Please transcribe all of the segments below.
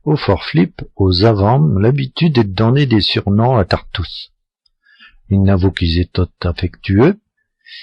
Au Fort Flip, aux avants, l'habitude est de donner des surnoms à Tartous. Il n'avoue qu'ils étaient affectueux,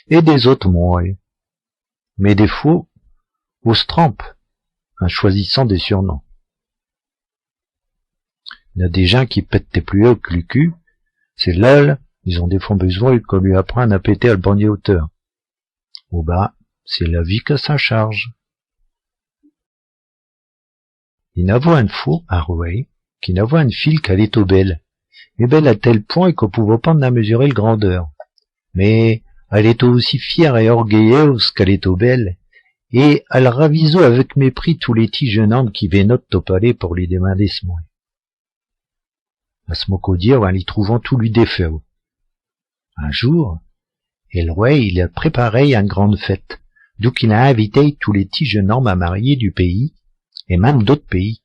et des autres moins. Mais des fois, on se trompe, en choisissant des surnoms. Il y a des gens qui pètent plus haut que le cul, c'est là, ils ont des fois besoin qu'on lui apprenne à péter à le bonne hauteur. Ou bah, c'est la vie que ça charge. Il n'avoit une fois, à Rouet, qu'il n'avoit une fille qu'elle est au belle. Et belle à tel point qu'on pouvait pas en mesurer le grandeur. Mais, elle était aussi fière et orgueilleuse qu'elle est au belle, et elle ravisait avec mépris tous les petits jeunes hommes qui venaient au palais pour lui demander ce mois. À ce mot dire, en y trouvant tout lui défait. Un jour, le roi, il a préparé une grande fête, d'où il a invité tous les petits jeunes hommes à marier du pays, et même d'autres pays.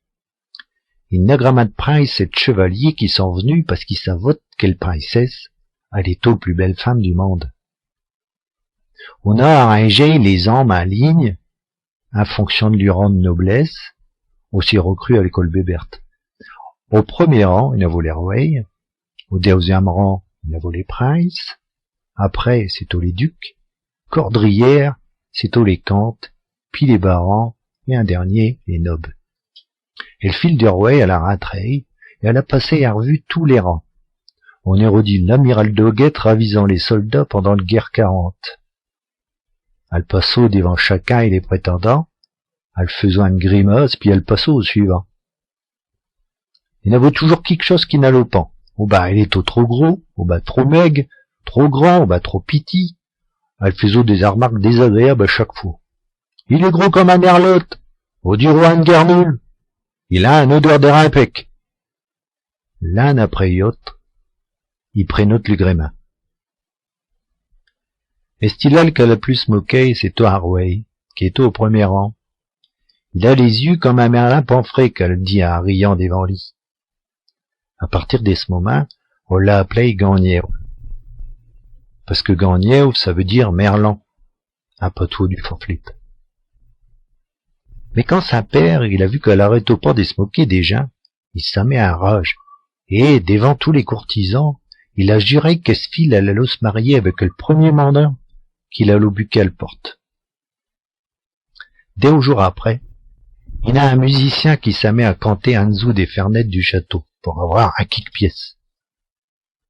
Il n'y a grand de princes et de chevaliers qui sont venus parce qu'ils savaient quelle princesse, elle est la plus belle femme du monde. On a arrangé les hommes en ligne, en fonction de leur rang de noblesse, aussi recrues à l'école Béberte. Au premier rang, il y a les rois, au deuxième rang, il y a les princes, après, c'est les ducs, cordrières, c'est les comtes, puis les barons, et un dernier, les nobles. Et le fil du roi, elle a rentré, et elle a passé à revue tous les rangs. On est redit l'amiral Doguette ravisant les soldats pendant la guerre 40. Elle passait devant chacun et les prétendants, elle faisait une grimace, puis elle passait au suivant. Il y avait toujours quelque chose qui n'allait pas. Oh bah, elle était trop gros, oh bah, trop maigre, trop grand, oh bah, trop petit. Elle faisait des remarques désagréables à chaque fois. Il est gros comme un merlotte. Oh, du roi une guerre nulle. Il a une odeur d'air impec. L'un après l'autre, il prénote le grémin. Et c'est là qu'elle a plus moqué, c'est toi, Harway, qui est au premier rang. Il a les yeux comme un merlin panfré, qu'elle dit en riant devant lui. À partir de ce moment, on l'a appelé Gagnéo. Parce que Gagnéo, ça veut dire merlan, un poteau du Fort Flip. Mais quand sa père, il a vu qu'elle arrêtait pas de se moquer des gens, il s'en met en rage. Et, devant tous les courtisans, il a juré que ce fille allait se marier avec le premier mandat qu'il a au but qu'elle porte. Dès au jour après, il a un musicien qui s'en met à canter en dessous des fenêtres du château pour avoir un kick-pièce.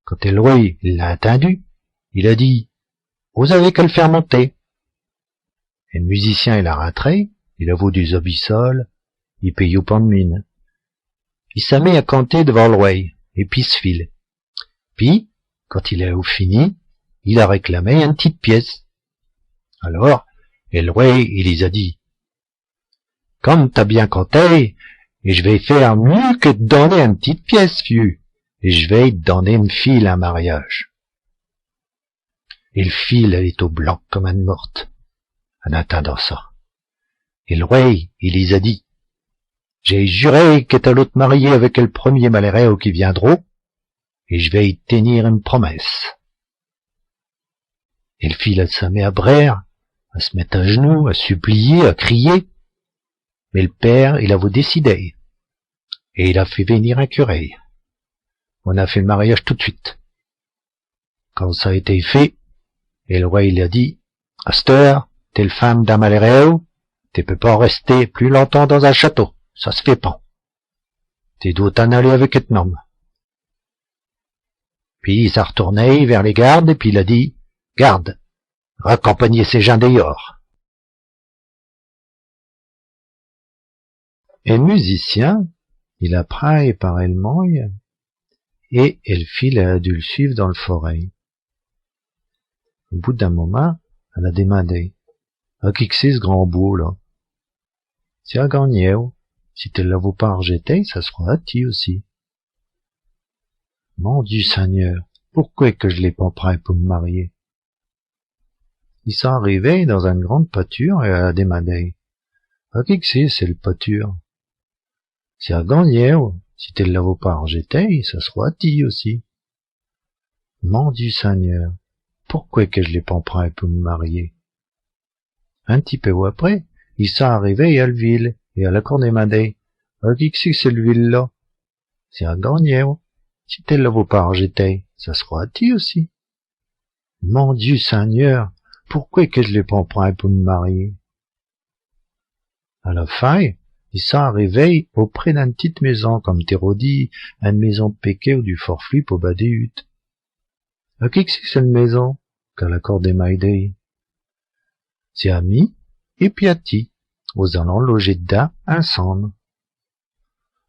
Quand le roi l'a entendu, il a dit « Vous avez qu'à le faire monter ». Et le musicien, il a rentré, il a vaut des abyssoles, il paye au pan de mine. Il s'en met à canter devant le roi, et puis se file. Puis, quand il a fini, il a réclamé une petite pièce. Alors, le roi, il les a dit « Comme t'as bien canté, et je vais faire mieux que te donner une petite pièce, vieux, et je vais te donner une fille en mariage. » Et le fil, elle est au blanc comme une morte, en attendant ça. Et le roi, il les a dit « J'ai juré que t'allais te marier avec le premier malheureux qui viendra, et je vais y tenir une promesse. » Et le fil, elle se met à braire, à se mettre à genoux, à supplier, à crier. Mais le père, il a voulu décider. Et il a fait venir un curé. On a fait le mariage tout de suite. Quand ça a été fait, et le roi, il a dit, « À cette heure, t'es le femme d'un malheureux, t'es peux pas rester plus longtemps dans un château, ça se fait pas. T'es dois t'en aller avec un homme. » Puis il s'est retourné vers les gardes, et puis il a dit, « Garde, raccompagnez ces gens dehors. » Et le musicien, il a pris par elle moille, et le fil a dû le suivre dans le forêt. Au bout d'un moment, elle a demandé, « À qui que c'est ce grand beau, là? » « C'est à Gagnéo. Si tu l'avais pas rejeté, ça sera à ti aussi. » « Mon Dieu Seigneur, pourquoi que je l'ai pas prêt pour me marier? » Ils sont arrivés dans une grande pâture et elle a demandé, « À qui que c'est le pâture? » « C'est à Gagnéo. Si tu l'avais pas rejeté, ça sera à ti aussi. » « Mon Dieu Seigneur, pourquoi que je l'ai pas prêt pour me marier? » Un petit peu après, ils sont arrivés à Alville et elle a encore demandé, « Qui que c'est que celui-là? C'est un gagné, si t'es là vos parts j'étais, ça sera à ti aussi. Mon Dieu Seigneur, pourquoi que je l'ai pas pris pour me marier? À la fin, il s'en réveille auprès d'une petite maison, comme t'es dit, une maison de péquet ou du forflip au bas des huttes. Qui que c'est que cette maison? Qu'à l'accord des Maïdei. C'est Ami et Piatti, aux allons loger dedans ensemble.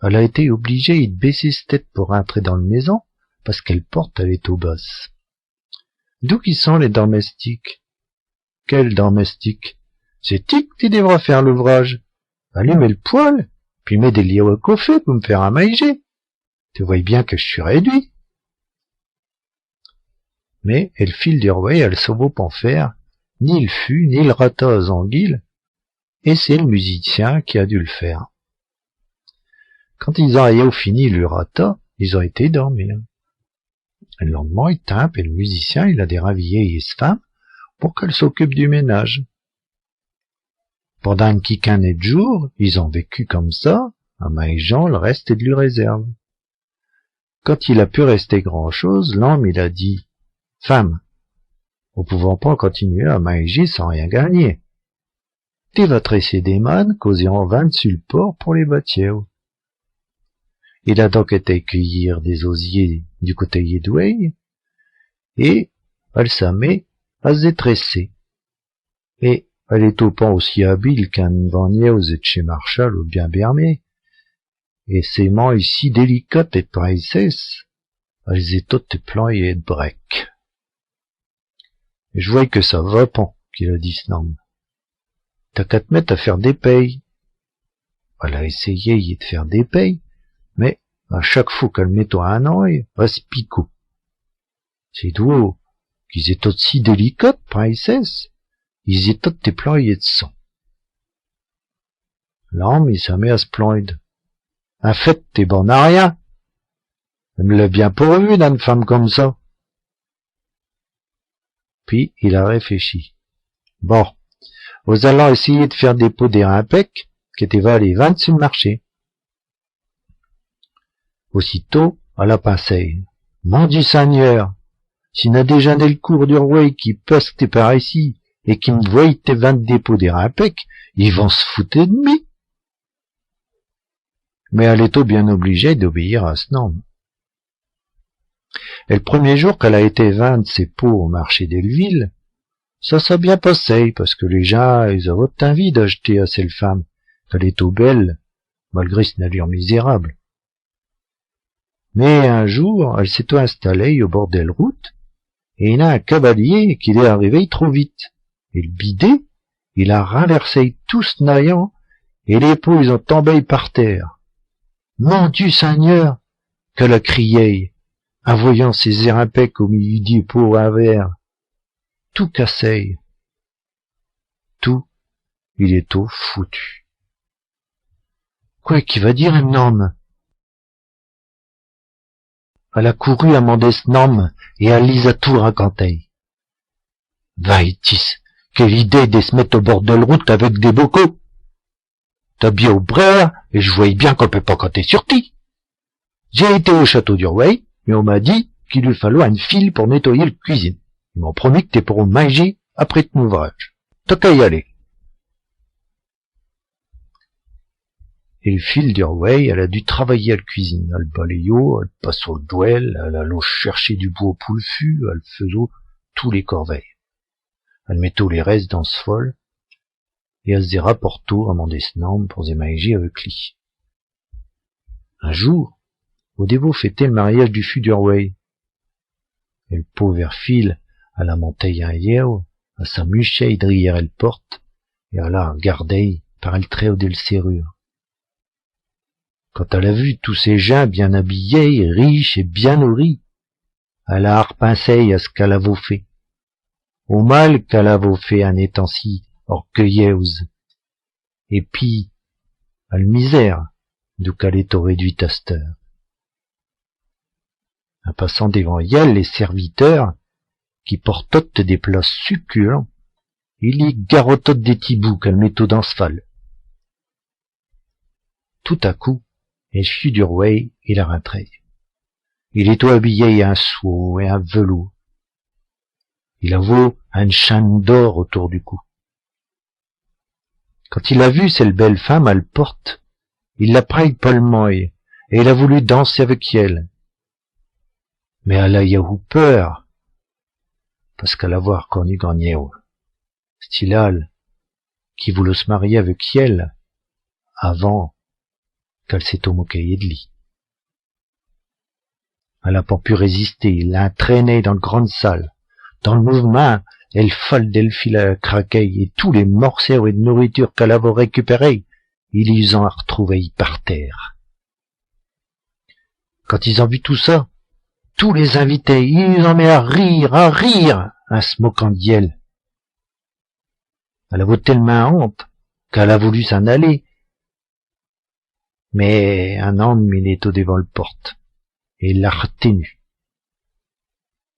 Elle a été obligée de baisser sa tête pour rentrer dans la maison, parce qu'elle porte elle est au boss. D'où qui sont les domestiques? Quels domestiques? C'est ti qui devra faire l'ouvrage. Allumer le poêle, puis mets des lieux au café pour me faire un manger. Tu vois bien que je suis réduit. Mais elle file du roi, elle se vaut pas en faire, ni le fût, ni le rata aux anguilles, et c'est le musicien qui a dû le faire. Quand ils ont fini le rata, ils ont été dormir. Le lendemain, il timpe et le musicien, il a déravillé sa femme pour qu'elle s'occupe du ménage. Pendant une quiquanée de jours, ils ont vécu comme ça, en mangeant le reste de lui réserve. Quand il a pu rester grand-chose, l'homme, il a dit, « Femme, nous pouvons pas continuer à manger sans rien gagner. Tu vas tresser des mannes causer en vente sur le port pour les bâtiments. » Il a donc été cueillir des osiers du côté d'Ouey, et elle s'en met à se tresser. Et elle est au pas aussi habile qu'un vannieuse de chez Marshall ou bien Bermé, et ses mains si délicates et princesses, elles est toutes ployées de break. Et je vois que ça va pas, qu'il a dit ce homme. T'as qu'à te mettre à faire des payes. Elle a essayé de faire des payes, mais à chaque fois qu'elle met un oeil, reste picot. C'est tout, qu'ils étaient aussi délicates, princesse, ils étaient déployés de sang. L'homme, il s'en met à se plaindre. En fait, t'es bon à rien. Elle me l'a bien pourvu d'une femme comme ça. Puis, il a réfléchi. Bon, nous allons essayer de faire des pots d'air impec, qui étaient valés 20 sur le marché. Aussitôt, elle a pensé, mon Dieu Seigneur, s'il n'a déjà le cours du roi qui passe que t'es par ici, et qui me voient tes 20 dépôts d'air impec, ils vont se foutre de moi. Mais elle est bien obligée d'obéir à ce nom. Et le premier jour qu'elle a été vendre ses pots au marché d'Elleville, ça s'est bien passé, parce que les gens, ils avaient envie d'acheter à cette femme, qu'elle est au belle, malgré son allure misérable. Mais un jour, elle s'est installée au bord de la route, et il y a un cavalier qui est arrivé trop vite. Et le bidet, il a renversé tous naillant, et les pots, ils ont tombé par terre. Mon Dieu Seigneur, qu'elle a crié, en voyant ses airs impecs au milieu du pot à verre. Tout cassé. Tout, il est tout foutu. Quoi qu'il va dire un homme? Elle a couru à mander ce nom, et elle lise à tout raconter. Vaïtis, quelle idée de se mettre au bord de la route avec des bocaux. T'as bien au bras, et je voyais bien qu'on peut pas compter sur ti. J'ai été au château du roi, mais on m'a dit qu'il lui fallait une file pour nettoyer la cuisine. Ils m'ont promis que t'es pour manger après ton ouvrage. T'as qu'à y aller. Et le fil du roi, elle a dû travailler à la cuisine. Elle balayait, elle passe au douelle, elle allait chercher du bois pour le fût, elle faisait tous les corveilles. Elle mettait les restes dans ce fol, et elle se rapportait à mon descendant pour se manger avec lui. Un jour, au dévot fêtait le mariage du fût du roi. Et le pauvre fil, elle a monté un lièvre, à sa muchée derrière elle porte, et elle a regardé par le trait de la serrure. Quand elle a vu tous ces gens bien habillés, riches et bien nourris, elle a repensé à ce qu'elle avait fait, au mal qu'elle avait fait en étant si orgueilleuse, et puis à la misère d'où qu'elle est réduite à cette heure. En passant devant elle, les serviteurs, qui portent des plats succulents, il y garrotent des petits bouts qu'elle mettent dans ce fal. Tout à coup, et chut du rouet, il a rentré. Il est tout habillé un soie et un velours. Il a vaut une chaîne d'or autour du cou. Quand il a vu cette belle femme à le porte, il l'a pris Paul Moy, et il a voulu danser avec elle. Mais elle a eu peur, parce qu'elle a voir connu Gagnéo. Stilal, qui voulait se marier avec elle, avant qu'elle s'est moquée de lui. Elle n'a pas pu résister, il l'a entraînée dans la grande salle. Dans le mouvement, elle faldait le fil à craquer, et tous les morceaux et de nourriture qu'elle avait récupérés, ils les ont retrouvés par terre. Quand ils ont vu tout ça, tous les invités, ils ont mis à rire, en se moquant d'elle. Elle a eu tellement honte qu'elle a voulu s'en aller. Mais un homme, il est au devant le porte, et il l'a retenu.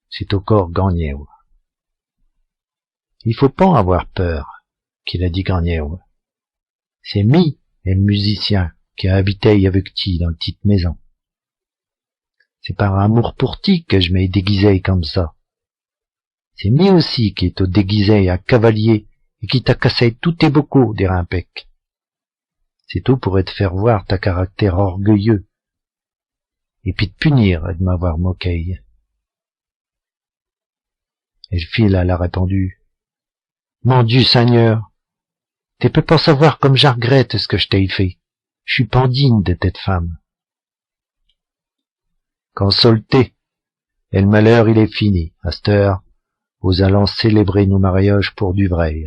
C'est au corps Gagnéo. Il faut pas en avoir peur, qu'il a dit Gagnéo. C'est mi, et le musicien, qui a habité avec ti dans la petite maison. C'est par amour pour ti que je m'ai déguisé comme ça. C'est mi aussi qui est au déguisé à cavalier et qui t'a cassé tous tes bocaux des rimpec. C'est tout pour te faire voir ta caractère orgueilleux, et puis te punir de m'avoir moqué. Et le fil, elle a répondu, « Mon Dieu Seigneur, tu peux pas savoir comme je regrette ce que je t'ai fait. Je suis pas digne de cette femme. » Consolté, et le malheur il est fini. À cette heure, nous allons célébrer nos mariages pour du vrai.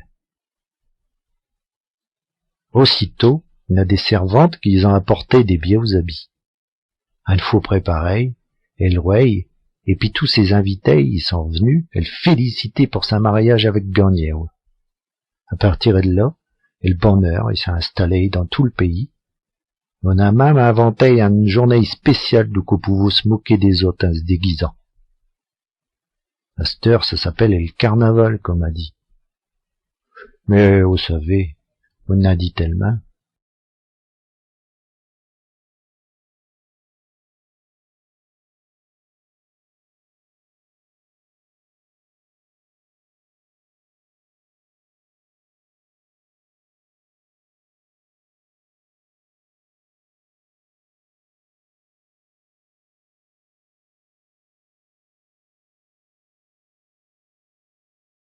Aussitôt, il y a des servantes qui ont apporté des vieux habits. Il faut préparer, et le roi, et puis tous ses invités, ils sont venus, et le féliciter pour son mariage avec Gagnéo. À partir de là, et le bonheur, il s'est installé dans tout le pays. On a même inventé une journée spéciale d'où qu'on pouvait se moquer des autres en se déguisant. À cette heure, ça s'appelle le carnaval, comme on a dit. Mais, vous savez, on a dit tellement.